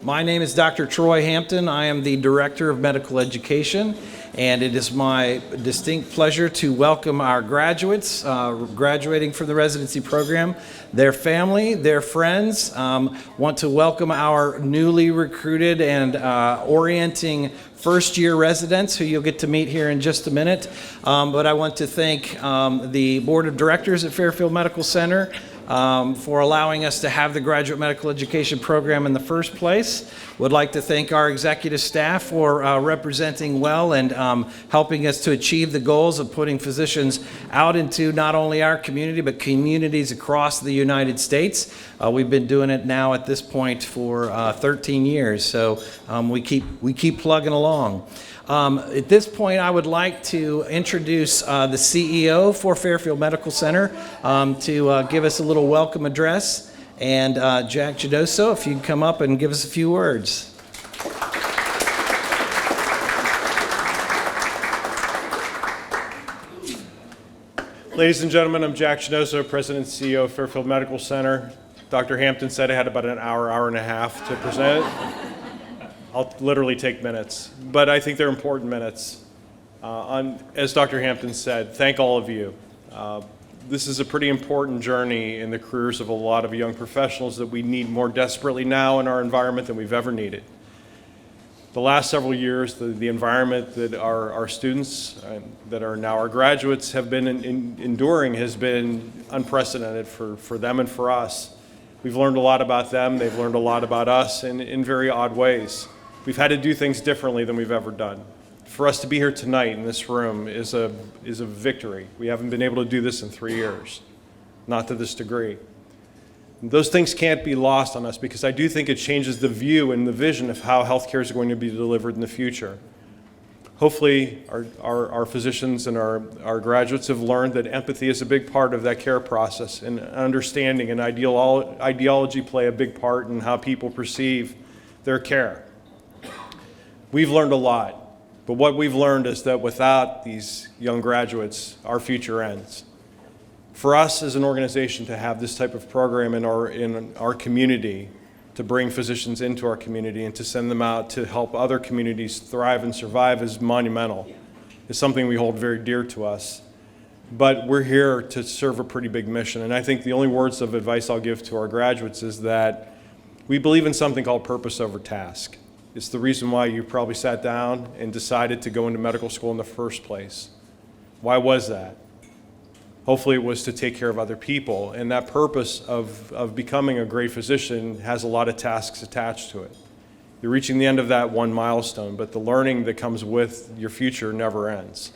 My name is Dr. Troy Hampton. I am the Director of Medical Education, and it is my distinct pleasure to welcome our graduates graduating from the residency program, their family, their friends. Want to welcome our newly recruited and orienting first-year residents who you'll get to meet here in just a minute. But I want to thank the Board of Directors at Fairfield Medical Center for allowing us to have the graduate medical education program in the first place. Would like to thank our executive staff for representing well and helping us to achieve the goals of putting physicians out into not only our community but communities across the United States. We've been doing it now at this point for 13 years, so we keep plugging along. At this point, I would like to introduce the CEO for Fairfield Medical Center to give us a little welcome address. And Jack Gidoso, if you'd come up and give us a few words. Ladies and gentlemen, I'm Jack Gidoso, President and CEO of Fairfield Medical Center. Dr. Hampton said I had about an hour and a half to present. I'll literally take minutes, but I think they're important minutes. As Dr. Hampton said, thank all of you. This is a pretty important journey in the careers of a lot of young professionals that we need more desperately now in our environment than we've ever needed. The last several years, the environment that our students, that are now our graduates, have been enduring has been unprecedented for them and for us. We've learned a lot about them. They've learned a lot about us in very odd ways. We've had to do things differently than we've ever done. For us to be here tonight in this room is a victory. We haven't been able to do this in 3 years, not to this degree. Those things can't be lost on us because I do think it changes the view and the vision of how healthcare is going to be delivered in the future. Hopefully, our physicians and our graduates have learned that empathy is a big part of that care process, and understanding and ideology play a big part in how people perceive their care. We've learned a lot, but what we've learned is that without these young graduates, our future ends. For us as an organization to have this type of program in our community, to bring physicians into our community and to send them out to help other communities thrive and survive is monumental. It's something we hold very dear to us. But we're here to serve a pretty big mission, and I think the only words of advice I'll give to our graduates is that we believe in something called purpose over task. It's the reason why you probably sat down and decided to go into medical school in the first place. Why was that? Hopefully it was to take care of other people, and that purpose of becoming a great physician has a lot of tasks attached to it. You're reaching the end of that one milestone, but the learning that comes with your future never ends.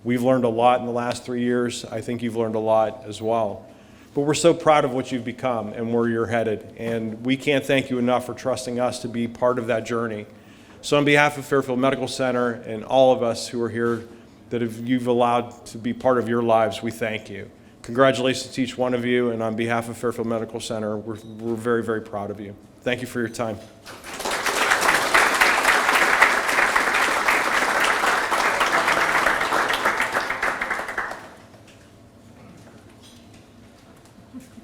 We've learned a lot in the last 3 years. I think you've learned a lot as well. But we're so proud of what you've become and where you're headed, and we can't thank you enough for trusting us to be part of that journey. So on behalf of Fairfield Medical Center and all of us who are here that you've allowed to be part of your lives, we thank you. Congratulations to each one of you, and on behalf of Fairfield Medical Center, we're very, very proud of you. Thank you for your time.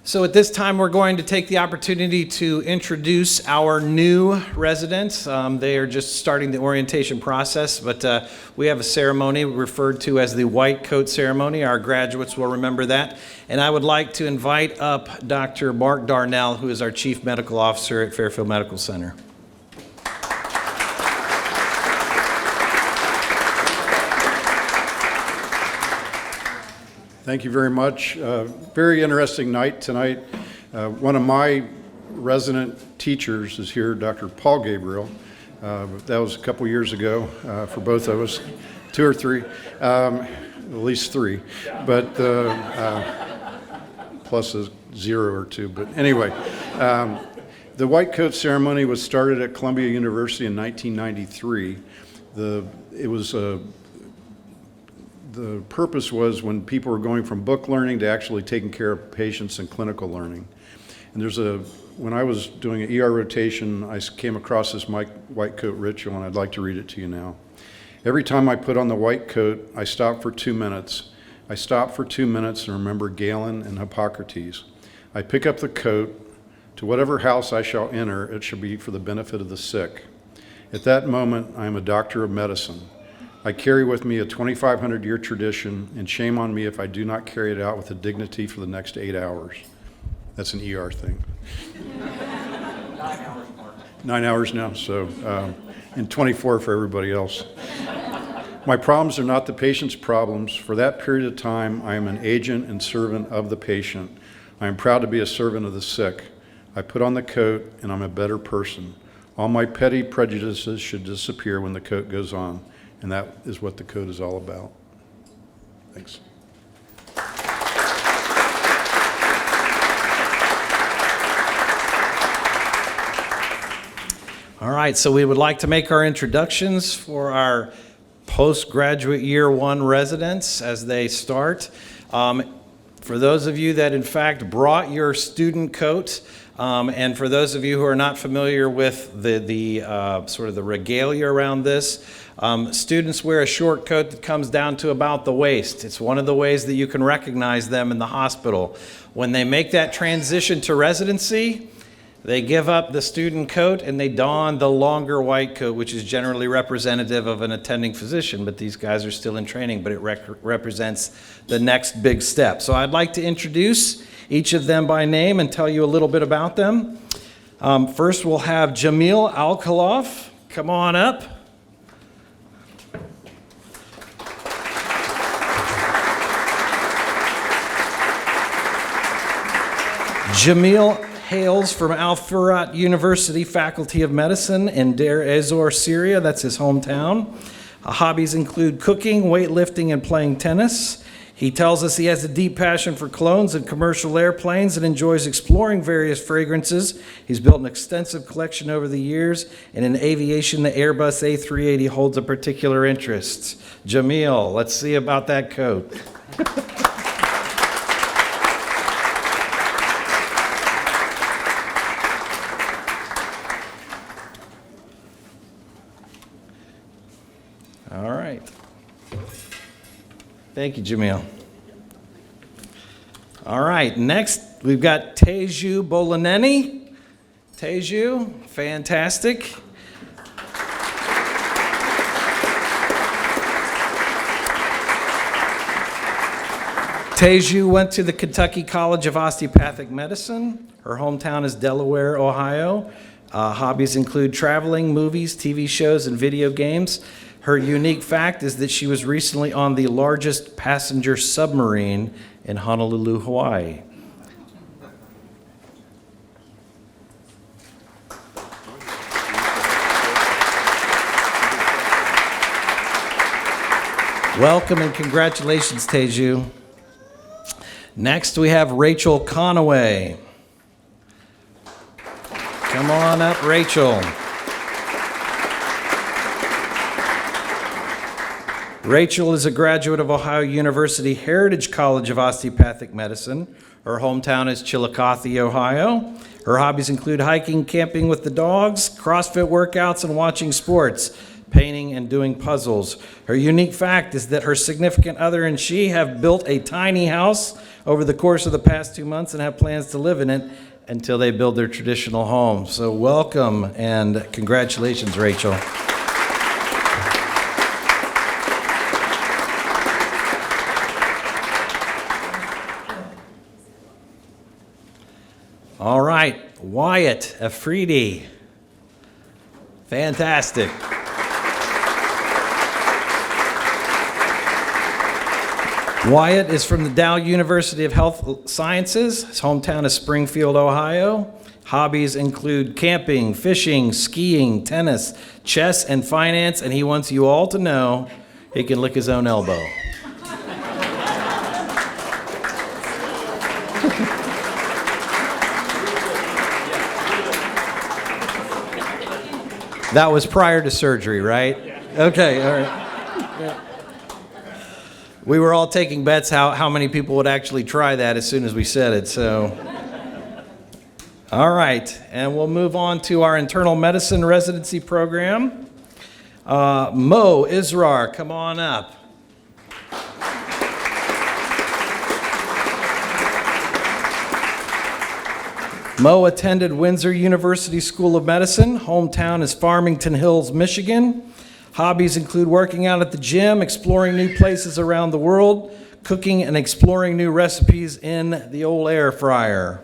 So at this time, we're going to take the opportunity to introduce our new residents. They are just starting the orientation process, but we have a ceremony referred to as the white coat ceremony. Our graduates will remember that. And I would like to invite up Dr. Mark Darnell, who is our Chief Medical Officer at Fairfield Medical Center. Thank you very much. Very interesting night tonight. One of my resident teachers is here, Dr. Paul Gabriel. That was a couple years ago for both of us, 2 or 3, at least 3, but plus a 0 or 2. But anyway, the white coat ceremony was started at Columbia University in 1993. The purpose was when people were going from book learning to actually taking care of patients and clinical learning. And when I was doing an ER rotation, I came across this white coat ritual, and I'd like to read it to you now. Every time I put on the white coat, I stop for 2 minutes. I stop for 2 minutes and remember Galen and Hippocrates. I pick up the coat To whatever house I shall enter, it shall be for the benefit of the sick. At that moment, I am a doctor of medicine. I carry with me a 2,500-year tradition, and shame on me if I do not carry it out with a dignity for the next 8 hours. That's an ER thing. 9 hours, Mark. 9 hours now, so, and 24 for everybody else. My problems are not the patient's problems. For that period of time, I am an agent and servant of the patient. I am proud to be a servant of the sick. I put on the coat, and I'm a better person. All my petty prejudices should disappear when the coat goes on, and that is what the coat is all about. Thanks. All right, so we would like to make our introductions for our postgraduate year one residents as they start. For those of you that in fact brought your student coat, and for those of you who are not familiar with the sort of the regalia around this, students wear a short coat that comes down to about the waist. It's one of the ways that you can recognize them in the hospital. When they make that transition to residency, they give up the student coat and they don the longer white coat, which is generally representative of an attending physician, but these guys are still in training, but it represents the next big step. So I'd like to introduce each of them by name and tell you a little bit about them. First, we'll have Jamil Alkaloff. Come on up. Jamil hails from Al Furat University Faculty of Medicine in Deir ez-Zor, Syria. That's his hometown. Hobbies include cooking, weightlifting, and playing tennis. He tells us he has a deep passion for clones and commercial airplanes and enjoys exploring various fragrances. He's built an extensive collection over the years, and in aviation, the Airbus A380 holds a particular interest. Jamil, let's see about that coat. All right. Thank you, Jamil. All right, next we've got Teju Bolaneni. Teju, fantastic. Teju went to the Kentucky College of Osteopathic Medicine. Her hometown is Delaware, Ohio. Hobbies include traveling, movies, TV shows, and video games. Her unique fact is that she was recently on the largest passenger submarine in Honolulu, Hawaii. Welcome and congratulations, Teju. Next, we have Rachel Conaway. Come on up, Rachel. Rachel is a graduate of Ohio University Heritage College of Osteopathic Medicine. Her hometown is Chillicothe, Ohio. Her hobbies include hiking, camping with the dogs, CrossFit workouts, and watching sports, painting, and doing puzzles. Her unique fact is that her significant other and she have built a tiny house over the course of the past 2 months and have plans to live in it until they build their traditional home. So welcome and congratulations, Rachel. All right, Wyatt Afridi. Fantastic. Wyatt is from the Dow University of Health Sciences. His hometown is Springfield, Ohio. Hobbies include camping, fishing, skiing, tennis, chess, and finance, and he wants you all to know he can lick his own elbow. That was prior to surgery, right? Okay, all right. Yeah. We were all taking bets how many people would actually try that as soon as we said it, so. All right, and we'll move on to our internal medicine residency program. Mo Israr, come on up. Mo attended Windsor University School of Medicine. Hometown is Farmington Hills, Michigan. Hobbies include working out at the gym, exploring new places around the world, cooking and exploring new recipes in the old air fryer.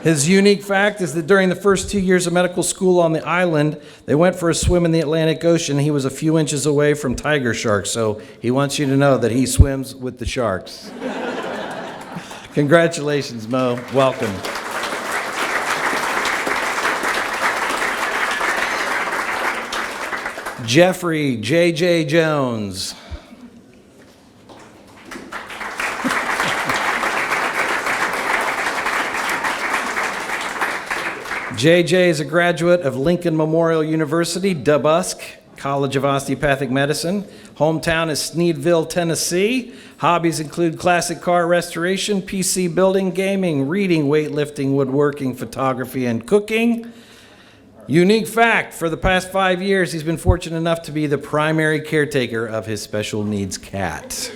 His unique fact is that during the first 2 years of medical school on the island, they went for a swim in the Atlantic Ocean. He was a few inches away from tiger sharks, so he wants you to know that he swims with the sharks. Congratulations, Mo. Welcome. Jeffrey J.J. Jones. JJ is a graduate of Lincoln Memorial University, Dubusk College of Osteopathic Medicine. Hometown is Sneedville, Tennessee. Hobbies include classic car restoration, PC building, gaming, reading, weightlifting, woodworking, photography, and cooking. Unique fact, for the past 5 years, he's been fortunate enough to be the primary caretaker of his special needs cat.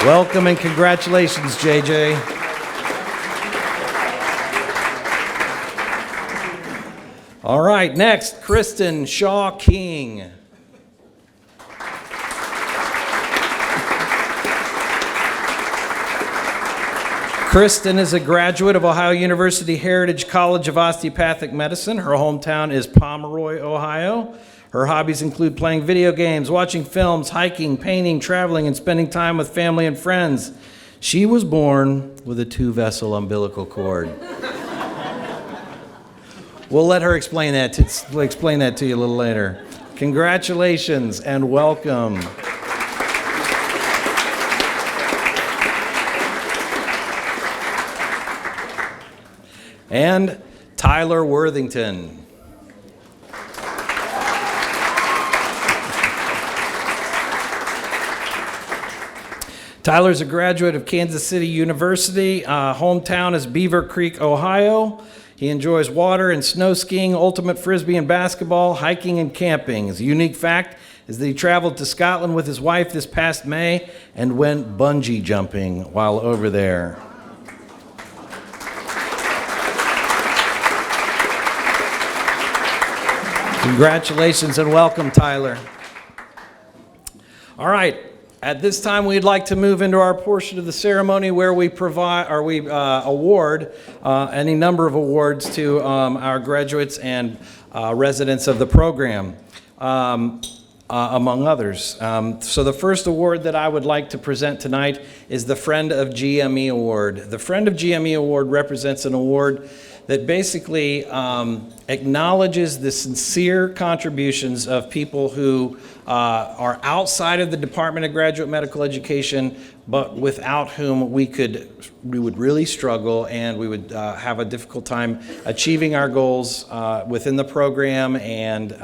Welcome and congratulations, JJ. All right, next, Kristen Shaw King. Kristen is a graduate of Ohio University Heritage College of Osteopathic Medicine. Her hometown is Pomeroy, Ohio. Her hobbies include playing video games, watching films, hiking, painting, traveling, and spending time with family and friends. She was born with a 2-vessel umbilical cord. We'll let her explain that to you a little later. Congratulations and welcome. And Tyler Worthington. Tyler's a graduate of Kansas City University. Hometown is Beaver Creek, Ohio. He enjoys water and snow skiing, ultimate frisbee and basketball, hiking and camping. His unique fact is that he traveled to Scotland with his wife this past May and went bungee jumping while over there. Congratulations and welcome, Tyler. All right. At this time, we'd like to move into our portion of the ceremony where we award any number of awards to our graduates and residents of the program, among others. So the first award that I would like to present tonight is the Friend of GME Award. The Friend of GME Award represents an award that basically acknowledges the sincere contributions of people who are outside of the Department of Graduate Medical Education, but without whom we would really struggle and we would have a difficult time achieving our goals within the program and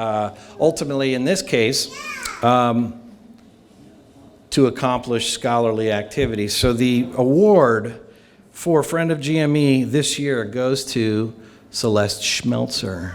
ultimately, in this case, to accomplish scholarly activities. So the award for Friend of GME this year goes to Celeste Schmelzer.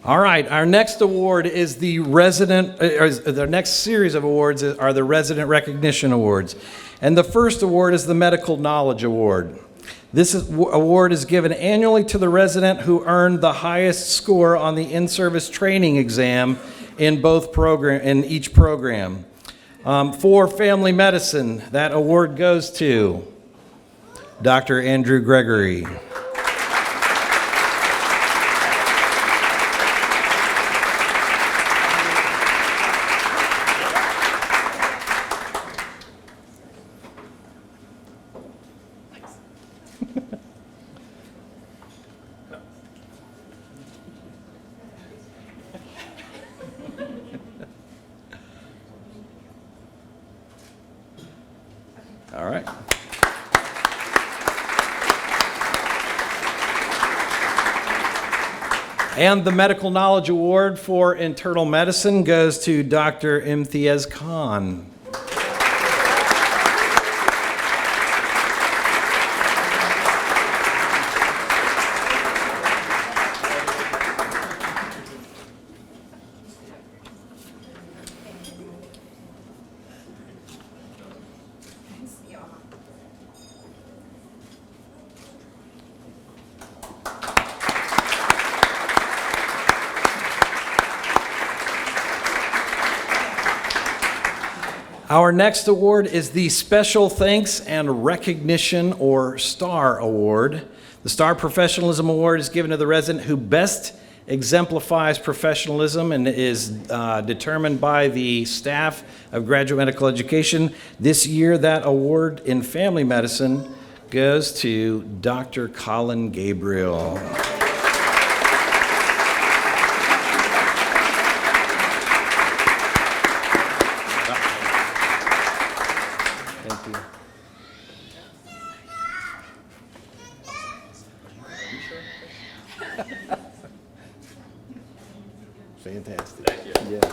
All right, our next award is the the next series of awards are the Resident Recognition Awards. And the first award is the Medical Knowledge Award. This award is given annually to the resident who earned the highest score on the in-service training exam in each program. For family medicine, that award goes to Dr. Andrew Gregory. And the Medical Knowledge Award for Internal Medicine goes to Dr. Imtiaz Khan. Our next award is the Special Thanks and Recognition, or STAR Award. The STAR Professionalism Award is given to the resident who best exemplifies professionalism and is determined by the staff of graduate medical education. This year, that award in family medicine goes to Dr. Colin Gabriel. Fantastic. Thank you. Yes.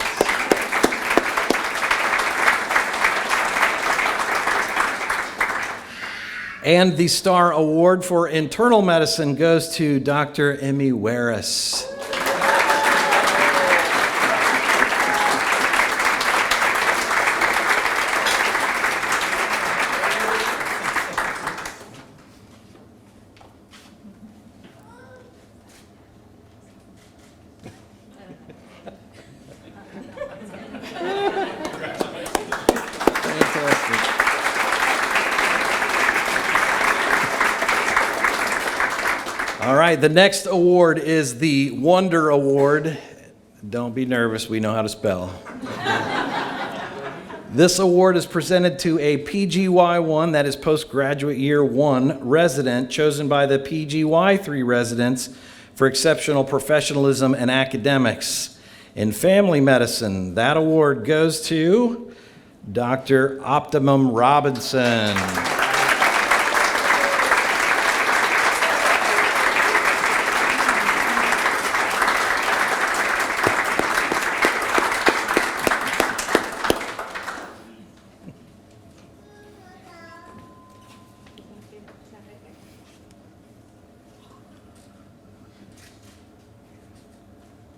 And the STAR Award for Internal Medicine goes to Dr. Emmy Waris. All right, the next award is the Wonder Award. Don't be nervous, we know how to spell. This award is presented to a PGY1, that is Postgraduate Year 1 resident, chosen by the PGY3 residents for exceptional professionalism and academics. In family medicine, that award goes to Dr. Optimum Robinson.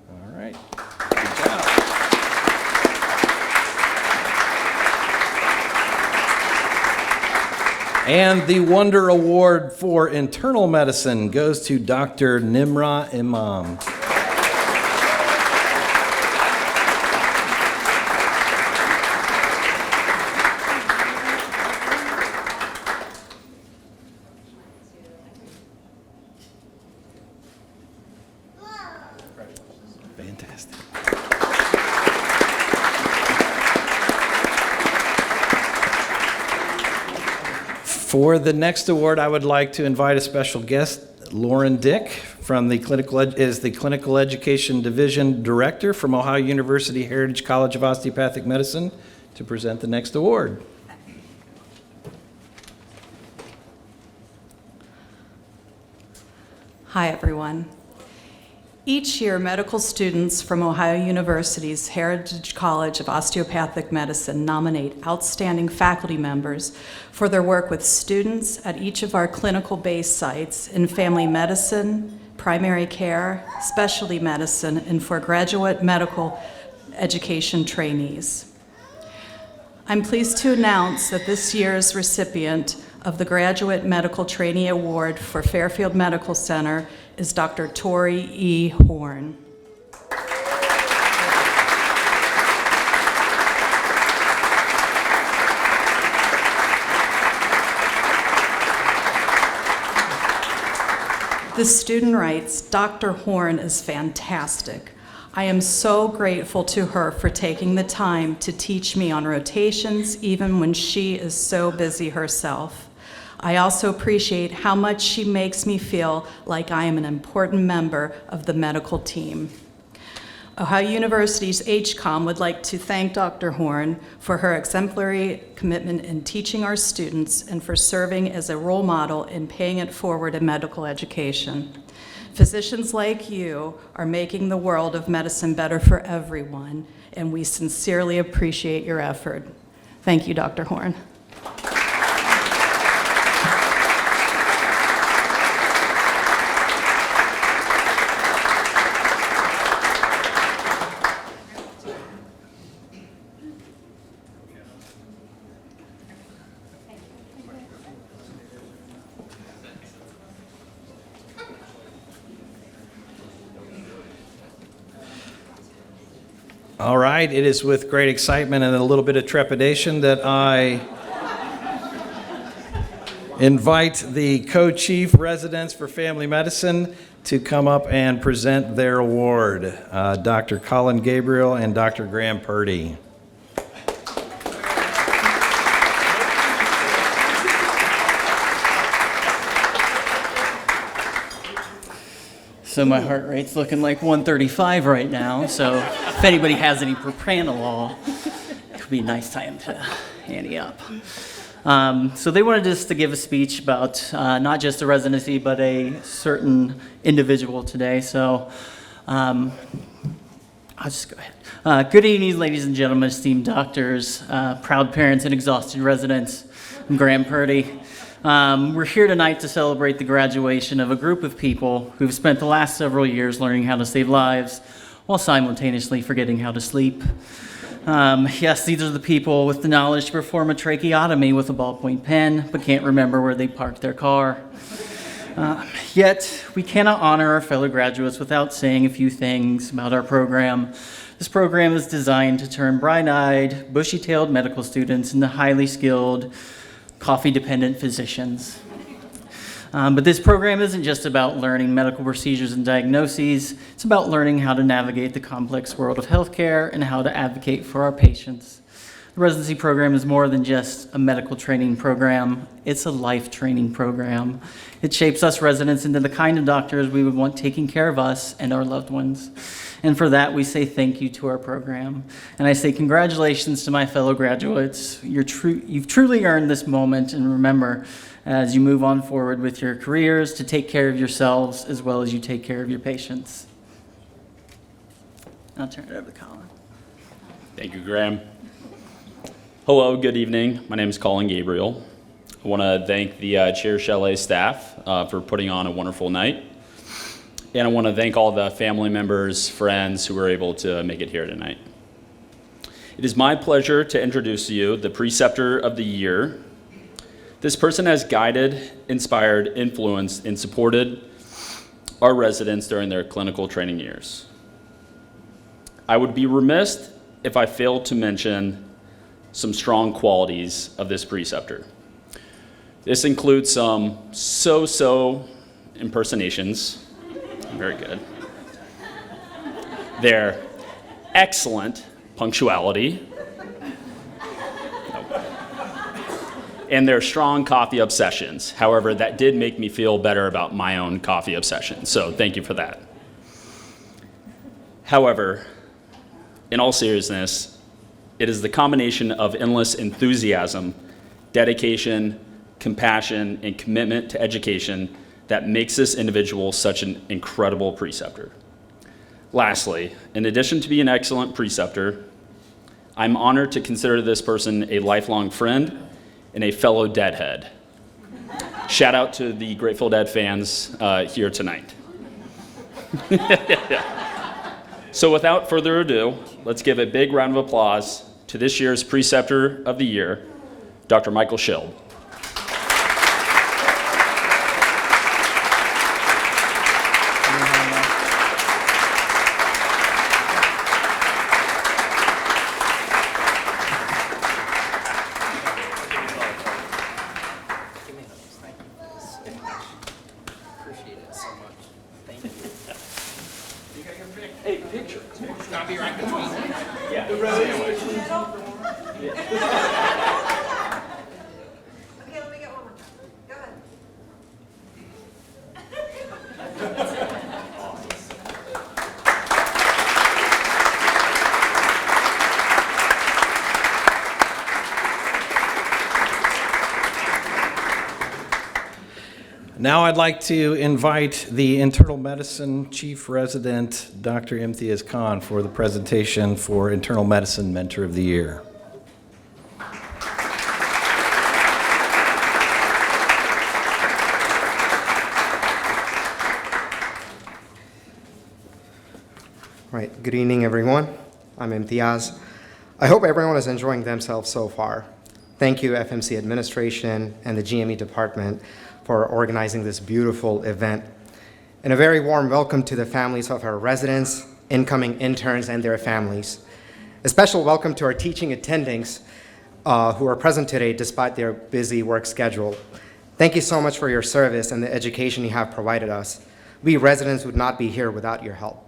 All right. Good job. And the Wonder Award for Internal Medicine goes to Dr. Nimra Imam. Fantastic. For the next award, I would like to invite a special guest, Lauren Dick, from the Clinical Education Division Director from Ohio University Heritage College of Osteopathic Medicine, to present the next award. Hi, everyone. Each year, medical students from Ohio University's Heritage College of Osteopathic Medicine nominate outstanding faculty members for their work with students at each of our clinical-based sites in family medicine, primary care, specialty medicine, and for graduate medical education trainees. I'm pleased to announce that this year's recipient of the Graduate Medical Trainee Award for Fairfield Medical Center is Dr. Tori E. Horn. The student writes, "Dr. Horn is fantastic. I am so grateful to her for taking the time to teach me on rotations, even when she is so busy herself. I also appreciate how much she makes me feel like I am an important member of the medical team. Ohio University's HCOM would like to thank Dr. Horn for her exemplary commitment in teaching our students and for serving as a role model in paying it forward in medical education. Physicians like you are making the world of medicine better for everyone, and we sincerely appreciate your effort. Thank you, Dr. Horn. All right, it is with great excitement and a little bit of trepidation that I invite the co-chief residents for family medicine to come up and present their award, Dr. Colin Gabriel and Dr. Graham Purdy. So my heart rate's looking like 135 right now, so if anybody has any propranolol, it would be a nice time to ante up. So they wanted us to give a speech about not just a residency, but a certain individual today. So I'll just go ahead. Good evening, ladies and gentlemen, esteemed doctors, proud parents, and exhausted residents. I'm Graham Purdy. We're here tonight to celebrate the graduation of a group of people who've spent the last several years learning how to save lives while simultaneously forgetting how to sleep. Yes, these are the people with the knowledge to perform a tracheotomy with a ballpoint pen, but can't remember where they parked their car. Yet, we cannot honor our fellow graduates without saying a few things about our program. This program is designed to turn bright-eyed, bushy-tailed medical students into highly skilled, coffee-dependent physicians. But this program isn't just about learning medical procedures and diagnoses. It's about learning how to navigate the complex world of healthcare and how to advocate for our patients. The residency program is more than just a medical training program. It's a life training program. It shapes us residents into the kind of doctors we would want taking care of us and our loved ones. And for that, we say thank you to our program. And I say congratulations to my fellow graduates. You've truly earned this moment, and remember, as you move on forward with your careers, to take care of yourselves as well as you take care of your patients. I'll turn it over to Colin. Thank you, Graham. Hello, good evening. My name is Colin Gabriel. I want to thank the Chair Chalet staff for putting on a wonderful night. And I want to thank all the family members, friends who were able to make it here tonight. It is my pleasure to introduce to you the Preceptor of the Year. This person has guided, inspired, influenced, and supported our residents during their clinical training years. I would be remiss if I failed to mention some strong qualities of this preceptor. This includes some so-so impersonations. Very good. Their excellent punctuality. And their strong coffee obsessions. However, that did make me feel better about my own coffee obsession, so thank you for that. However, in all seriousness, it is the combination of endless enthusiasm, dedication, compassion, and commitment to education that makes this individual such an incredible preceptor. Lastly, in addition to being an excellent preceptor, I'm honored to consider this person a lifelong friend and a fellow Deadhead. Shout out to the Grateful Dead fans here tonight. So without further ado, let's give a big round of applause to this year's Preceptor of the Year, Dr. Michael Schild. Okay, let me get one more. Go ahead. Now I'd like to invite the Internal Medicine Chief Resident, Dr. Imtiaz Khan, for the presentation for Internal Medicine Mentor of the Year. Right. Good evening, everyone. I'm Imtiaz. I hope everyone is enjoying themselves so far. Thank you, FMC administration and the GME department, for organizing this beautiful event. And a very warm welcome to the families of our residents, incoming interns, and their families. A special welcome to our teaching attendings who are present today despite their busy work schedule. Thank you so much for your service and the education you have provided us. We residents would not be here without your help.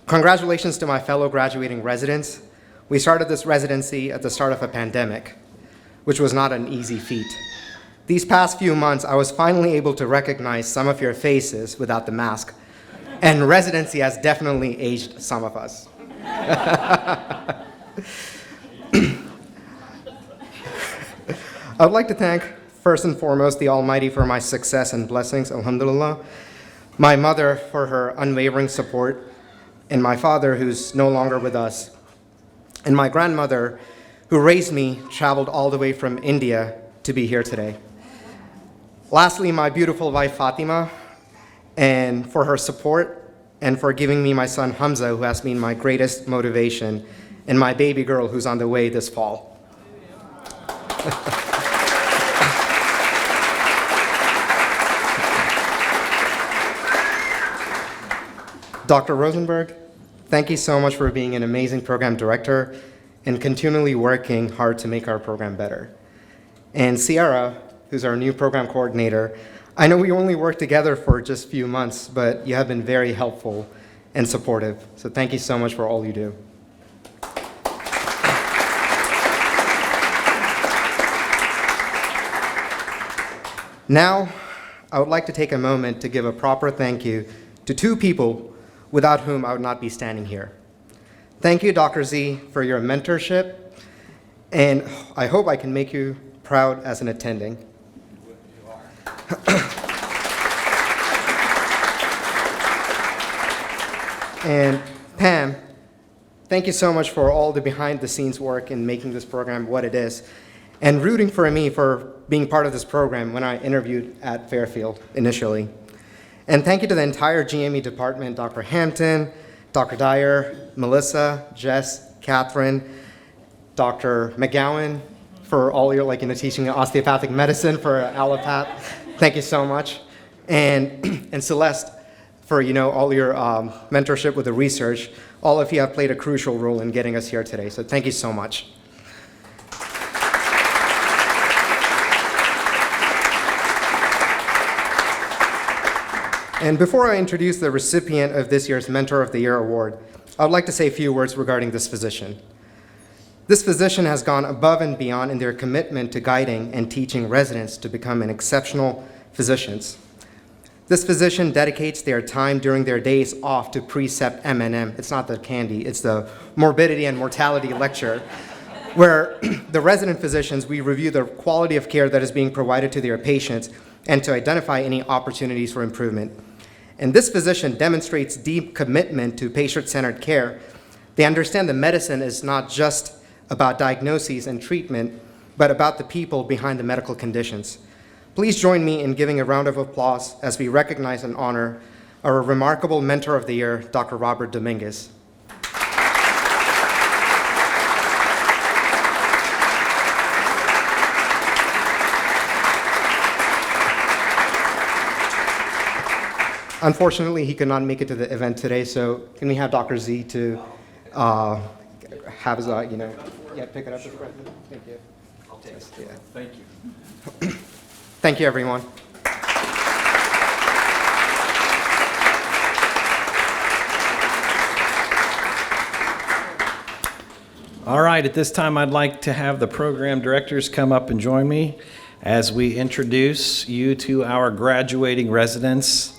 Congratulations to my fellow graduating residents. We started this residency at the start of a pandemic, which was not an easy feat. These past few months, I was finally able to recognize some of your faces without the mask, and residency has definitely aged some of us. I would like to thank, first and foremost, the Almighty for my success and blessings, alhamdulillah, my mother for her unwavering support, and my father, who's no longer with us, and my grandmother, who raised me, traveled all the way from India to be here today. Lastly, my beautiful wife, Fatima, and for her support, and for giving me my son, Hamza, who has been my greatest motivation, and my baby girl, who's on the way this fall. Dr. Rosenberg, thank you so much for being an amazing program director and continually working hard to make our program better. And Sierra, who's our new program coordinator, I know we only worked together for just a few months, but you have been very helpful and supportive. So thank you so much for all you do. Now, I would like to take a moment to give a proper thank you to two people without whom I would not be standing here. Thank you, Dr. Z, for your mentorship, and I hope I can make you proud as an attending. And Pam, thank you so much for all the behind-the-scenes work in making this program what it is, and rooting for me for being part of this program when I interviewed at Fairfield initially. And thank you to the entire GME department, Dr. Hampton, Dr. Dyer, Melissa, Jess, Catherine, Dr. McGowan, for all your teaching osteopathic medicine for allopath. Thank you so much. And Celeste, for all your mentorship with the research. All of you have played a crucial role in getting us here today, so thank you so much. And before I introduce the recipient of this year's Mentor of the Year award, I would like to say a few words regarding this physician. This physician has gone above and beyond in their commitment to guiding and teaching residents to become an exceptional physicians. This physician dedicates their time during their days off to precept M&M. It's not the candy, it's the morbidity and mortality lecture, where the resident physicians, we review the quality of care that is being provided to their patients and to identify any opportunities for improvement. And this physician demonstrates deep commitment to patient-centered care. They understand that medicine is not just about diagnoses and treatment, but about the people behind the medical conditions. Please join me in giving a round of applause as we recognize and honor our remarkable Mentor of the Year, Dr. Robert Dominguez. Unfortunately, he could not make it to the event today, so can we have Dr. Z to have his, pick it up as president? Thank you. I'll take it. Yeah. Thank you. Thank you, everyone. All right, at this time, I'd like to have the program directors come up and join me as we introduce you to our graduating residents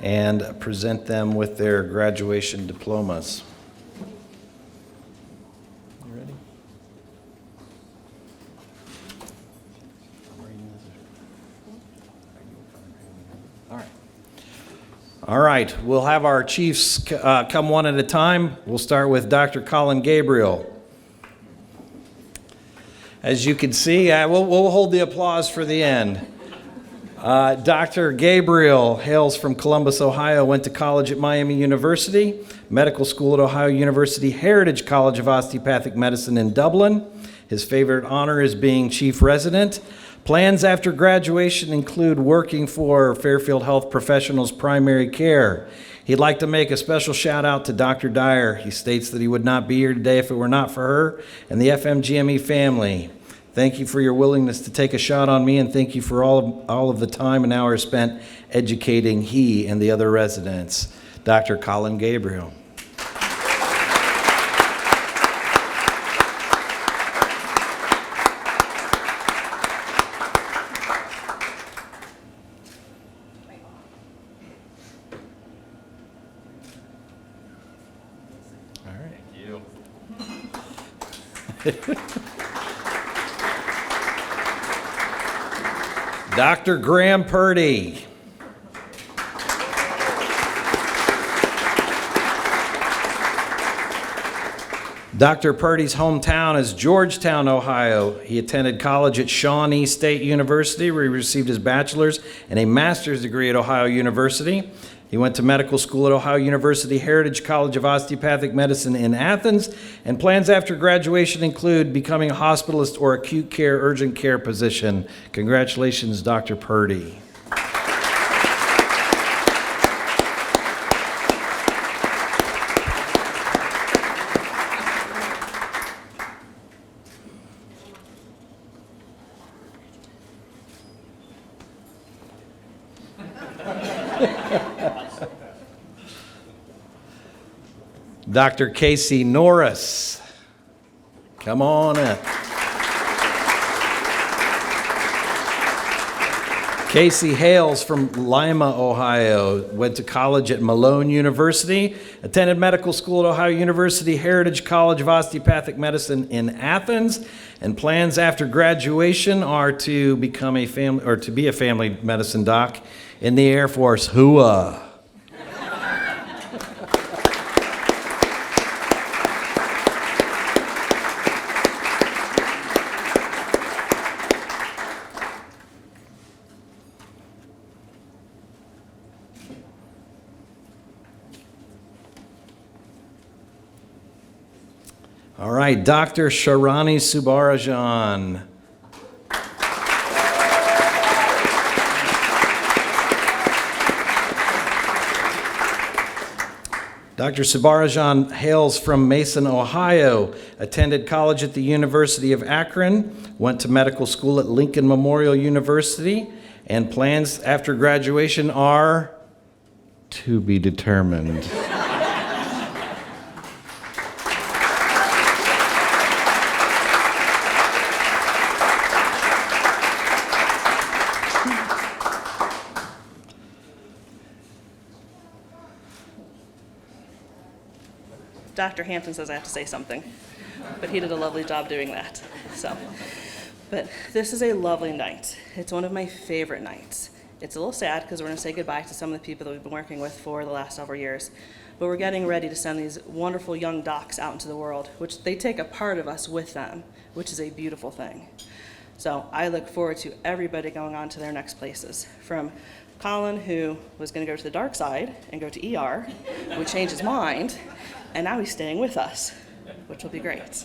and present them with their graduation diplomas. You ready? All right, we'll have our chiefs come one at a time. We'll start with Dr. Colin Gabriel. As you can see, we'll hold the applause for the end. Dr. Gabriel hails from Columbus, Ohio, went to college at Miami University, medical school at Ohio University Heritage College of Osteopathic Medicine in Dublin. His favorite honor is being chief resident. Plans after graduation include working for Fairfield Health Professionals Primary Care. He'd like to make a special shout out to Dr. Dyer. He states that he would not be here today if it were not for her and the FMGME family. Thank you for your willingness to take a shot on me, and thank you for all of the time and hours spent educating he and the other residents. Dr. Colin Gabriel. Dr. Graham Purdy. Dr. Purdy's hometown is Georgetown, Ohio. He attended college at Shawnee State University, where he received his bachelor's and a master's degree at Ohio University. He went to medical school at Ohio University Heritage College of Osteopathic Medicine in Athens, and plans after graduation include becoming a hospitalist or acute care, urgent care physician. Congratulations, Dr. Purdy. Dr. Casey Norris, come on up. Casey hails from Lima, Ohio, went to college at Malone University, attended medical school at Ohio University Heritage College of Osteopathic Medicine in Athens, and plans after graduation are to become a family medicine doc in the Air Force. Hooah! All right, Dr. Sharani Subarajan. Dr. Subarajan hails from Mason, Ohio, attended college at the University of Akron, went to medical school at Lincoln Memorial University, and plans after graduation are to be determined. Dr. Hampton says I have to say something, but he did a lovely job doing that. But this is a lovely night. It's one of my favorite nights. It's a little sad because we're going to say goodbye to some of the people that we've been working with for the last several years, but we're getting ready to send these wonderful young docs out into the world, which they take a part of us with them, which is a beautiful thing. So I look forward to everybody going on to their next places, from Colin, who was going to go to the dark side and go to ER, would change his mind, and now he's staying with us, which will be great.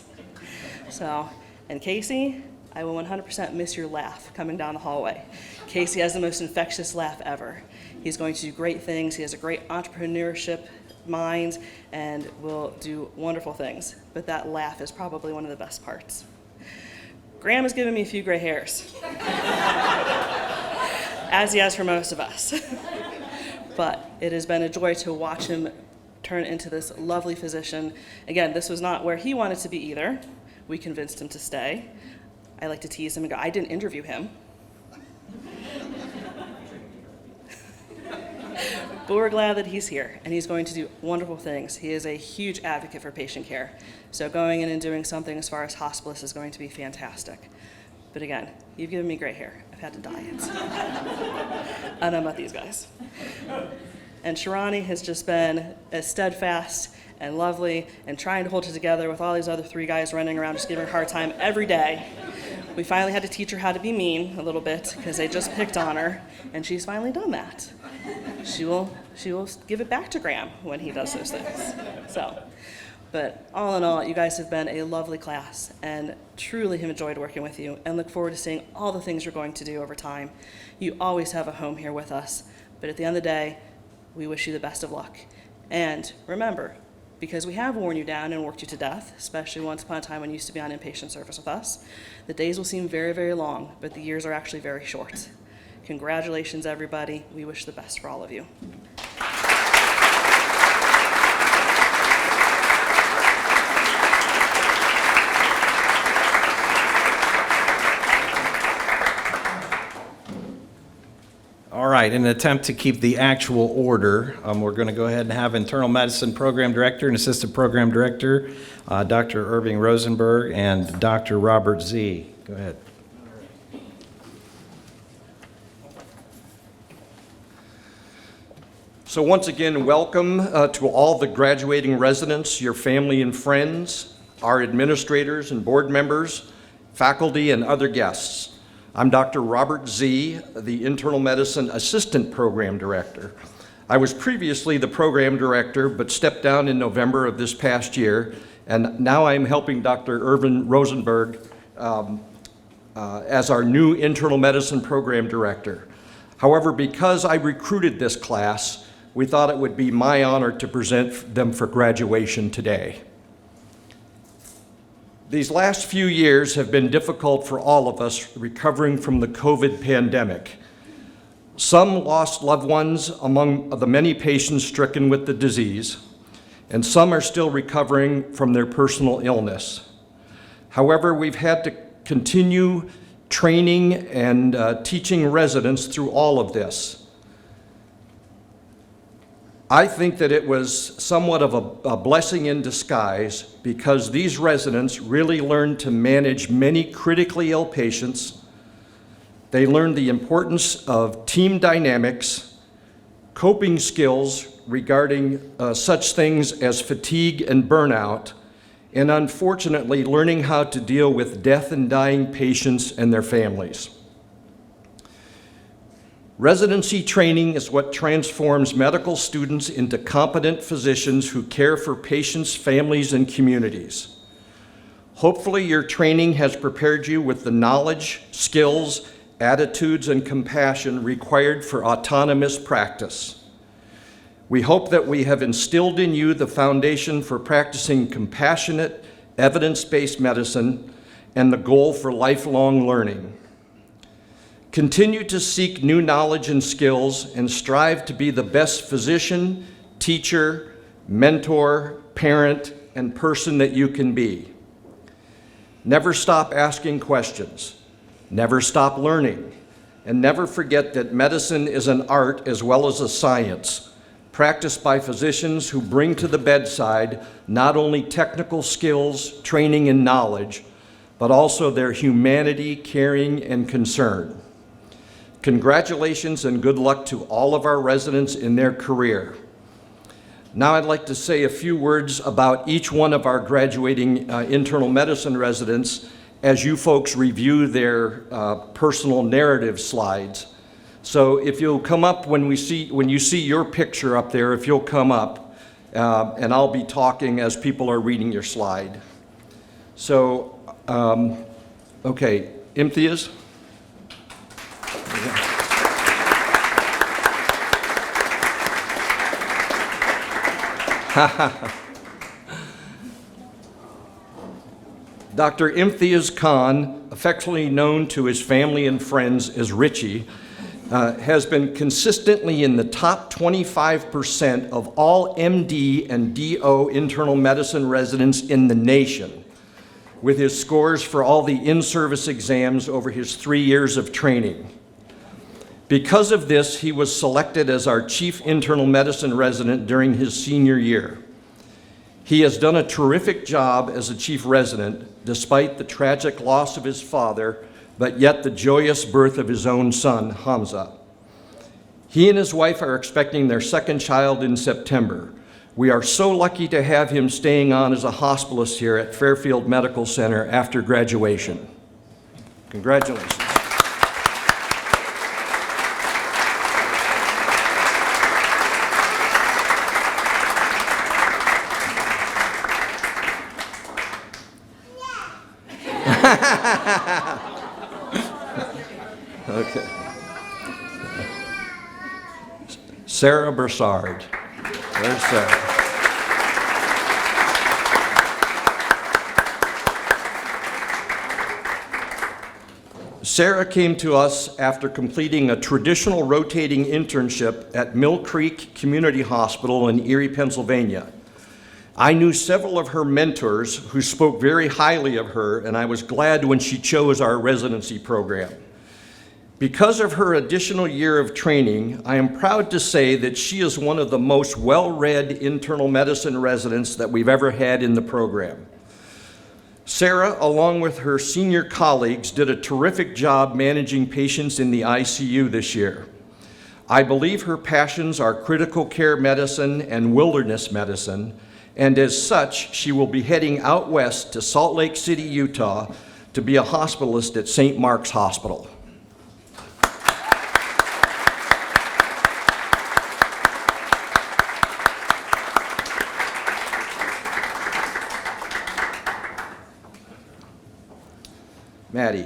So, and Casey, I will 100% miss your laugh coming down the hallway. Casey has the most infectious laugh ever. He's going to do great things. He has a great entrepreneurship mind and will do wonderful things. But that laugh is probably one of the best parts. Graham has given me a few gray hairs, as he has for most of us. But it has been a joy to watch him turn into this lovely physician. Again, this was not where he wanted to be either. We convinced him to stay. I like to tease him and go, I didn't interview him. But we're glad that he's here, and he's going to do wonderful things. He is a huge advocate for patient care. So going in and doing something as far as hospice is going to be fantastic. But again, you've given me gray hair. I've had to dye it. I don't know about these guys. And Sharani has just been as steadfast and lovely and trying to hold it together with all these other 3 guys running around just giving her a hard time every day. We finally had to teach her how to be mean a little bit because they just picked on her, and she's finally done that. She will give it back to Graham when he does those things. So, but all in all, you guys have been a lovely class and truly have enjoyed working with you and look forward to seeing all the things you're going to do over time. You always have a home here with us, but at the end of the day, we wish you the best of luck. And remember, because we have worn you down and worked you to death, especially once upon a time when you used to be on inpatient service with us, the days will seem very, very long, but the years are actually very short. Congratulations, everybody. We wish the best for all of you. All right, in an attempt to keep the actual order, we're going to go ahead and have Internal Medicine Program Director and Assistant Program Director, Dr. Irving Rosenberg and Dr. Robert Z. Go ahead. So once again, welcome to all the graduating residents, your family and friends, our administrators and board members, faculty and other guests. I'm Dr. Robert Z., the Internal Medicine Assistant Program Director. I was previously the Program Director, but stepped down in November of this past year, and now I'm helping Dr. Irvin Rosenberg as our new Internal Medicine Program Director. However, because I recruited this class, we thought it would be my honor to present them for graduation today. These last few years have been difficult for all of us recovering from the COVID pandemic. Some lost loved ones among the many patients stricken with the disease, and some are still recovering from their personal illness. However, we've had to continue training and teaching residents through all of this. I think that it was somewhat of a blessing in disguise because these residents really learned to manage many critically ill patients. They learned the importance of team dynamics, coping skills regarding such things as fatigue and burnout, and unfortunately learning how to deal with death and dying patients and their families. Residency training is what transforms medical students into competent physicians who care for patients, families, and communities. Hopefully, your training has prepared you with the knowledge, skills, attitudes, and compassion required for autonomous practice. We hope that we have instilled in you the foundation for practicing compassionate, evidence-based medicine and the goal for lifelong learning. Continue to seek new knowledge and skills and strive to be the best physician, teacher, mentor, parent, and person that you can be. Never stop asking questions. Never stop learning. And never forget that medicine is an art as well as a science, practiced by physicians who bring to the bedside not only technical skills, training, and knowledge, but also their humanity, caring, and concern. Congratulations and good luck to all of our residents in their career. Now I'd like to say a few words about each one of our graduating internal medicine residents as you folks review their personal narrative slides. So if you'll come up when you see your picture up there, if you'll come up, and I'll be talking as people are reading your slide. So, okay, Imtiaz. Dr. Imtiaz Khan, affectionately known to his family and friends as Richie, has been consistently in the top 25% of all MD and DO internal medicine residents in the nation, with his scores for all the in-service exams over his 3 years of training. Because of this, he was selected as our chief internal medicine resident during his senior year. He has done a terrific job as a chief resident, despite the tragic loss of his father, but yet the joyous birth of his own son, Hamza. He and his wife are expecting their second child in September. We are so lucky to have him staying on as a hospitalist here at Fairfield Medical Center after graduation. Congratulations. Okay. Sarah Broussard. There's Sarah. Sarah came to us after completing a traditional rotating internship at Mill Creek Community Hospital in Erie, Pennsylvania. I knew several of her mentors who spoke very highly of her, and I was glad when she chose our residency program. Because of her additional year of training, I am proud to say that she is one of the most well-read internal medicine residents that we've ever had in the program. Sarah, along with her senior colleagues, did a terrific job managing patients in the ICU this year. I believe her passions are critical care medicine and wilderness medicine, and as such, she will be heading out west to Salt Lake City, Utah, to be a hospitalist at St. Mark's Hospital. Maddie.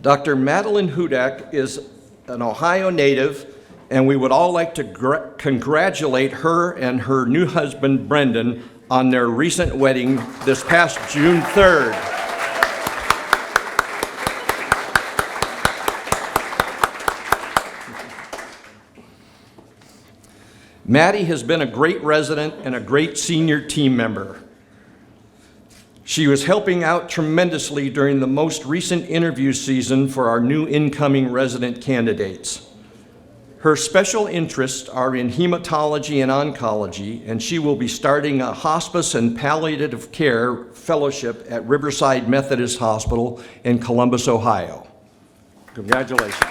Dr. Madeline Hudak is an Ohio native, and we would all like to congratulate her and her new husband, Brendan, on their recent wedding this past June 3rd. Maddie has been a great resident and a great senior team member. She was helping out tremendously during the most recent interview season for our new incoming resident candidates. Her special interests are in hematology and oncology, and she will be starting a hospice and palliative care fellowship at Riverside Methodist Hospital in Columbus, Ohio. Congratulations.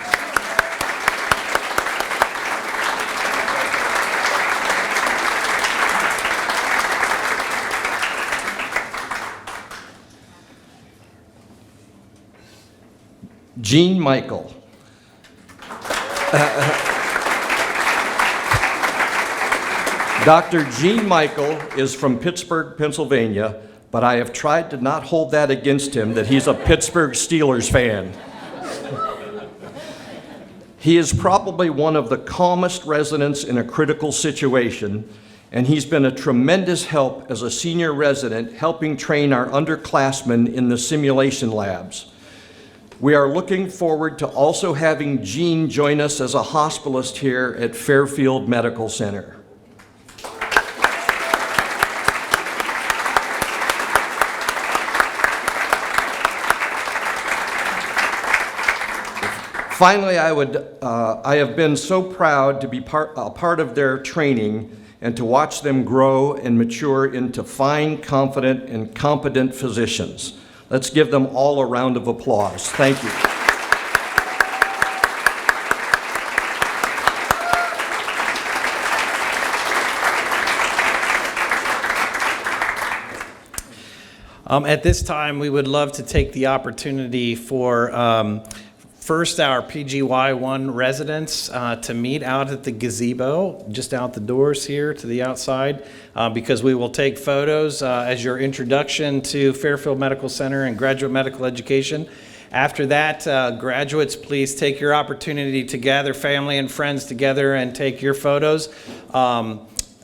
Jean Michael. Dr. Jean Michael is from Pittsburgh, Pennsylvania, but I have tried to not hold that against him that he's a Pittsburgh Steelers fan. He is probably one of the calmest residents in a critical situation, and he's been a tremendous help as a senior resident helping train our underclassmen in the simulation labs. We are looking forward to also having Jean join us as a hospitalist here at Fairfield Medical Center. Finally, I have been so proud to be a part of their training and to watch them grow and mature into fine, confident, and competent physicians. Let's give them all a round of applause. Thank you. At this time, we would love to take the opportunity for first our PGY1 residents to meet out at the gazebo, just out the doors here to the outside, because we will take photos as your introduction to Fairfield Medical Center and graduate medical education. After that, graduates, please take your opportunity to gather family and friends together and take your photos.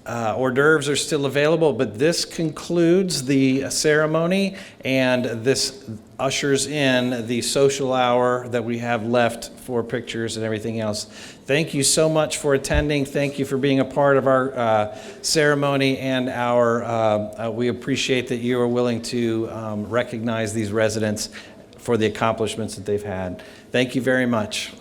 Hors d'oeuvres are still available, but this concludes the ceremony, and this ushers in the social hour that we have left for pictures and everything else. Thank you so much for attending. Thank you for being a part of our ceremony, and we appreciate that you are willing to recognize these residents for the accomplishments that they've had. Thank you very much.